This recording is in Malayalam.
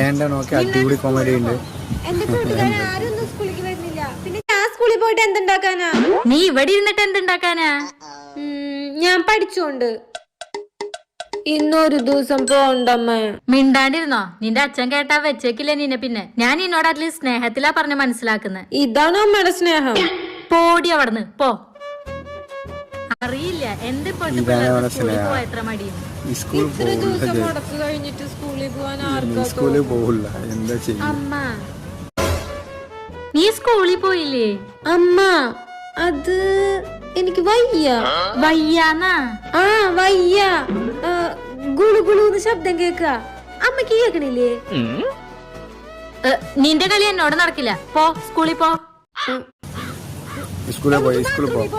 ഏണ്ട നോക്കി അടിപൊളി കോമഡി ഉണ്ട്. എന്റെ കൂട്ടുകാരൻ ആരൊന്നും സ്കൂളിലേക്ക് വരുന്നില്ല. പിന്നെ ഞാൻ സ്കൂളിൽ പോയിട്ട് എന്തുണ്ടാക്കാനാ? നീ ഇവിടെ ഇരുന്നിട്ട് എന്തുണ്ടാക്കാനാ? ഞാൻ പഠിച്ചോണ്ട്. ഇന്നൊരു ദിവസം പോണ്ടമ്മ. മിണ്ടാണ്ടിരുന്നോ? നിന്റെ അച്ഛൻ കേട്ടാ വെച്ചേക്കില്ല നിന്നെ. പിന്നെ ഞാൻ നിന്നോട് അറ്റ്ലീസ്റ്റ് സ്നേഹത്തിലാ പറഞ്ഞ് മനസ്സിലാക്കുന്നത്. ഇതാണ് അമ്മയുടെ സ്നേഹം. പോടി അവിടുന്ന് പോ. അറിയില്ല എന്റെ സ്കൂളിൽ പോവാ എത്ര മടിയെന്ന്. ഇത്ര ദിവസം മുടക്ക് കഴിഞ്ഞിട്ട് സ്കൂളിൽ പോവാൻ സ്കൂളിൽ പോകില്ല, എന്താ ചെയ്യും? അമ്മ, നീ സ്കൂളിൽ പോയില്ലേ? അമ്മ അത് എനിക്ക് വയ്യ. വയ്യാന്നാ? ആ വയ്യ. ഗുളു ഗുളുന്ന് ശബ്ദം കേക്ക. അമ്മക്ക് കേക്കണില്ലേ? നിന്റെ കളി എന്നോട് നടക്കില്ല. പോ സ്കൂളിൽ പോ. സ്കൂളിൽ പോയി സ്കൂളിൽ പോയി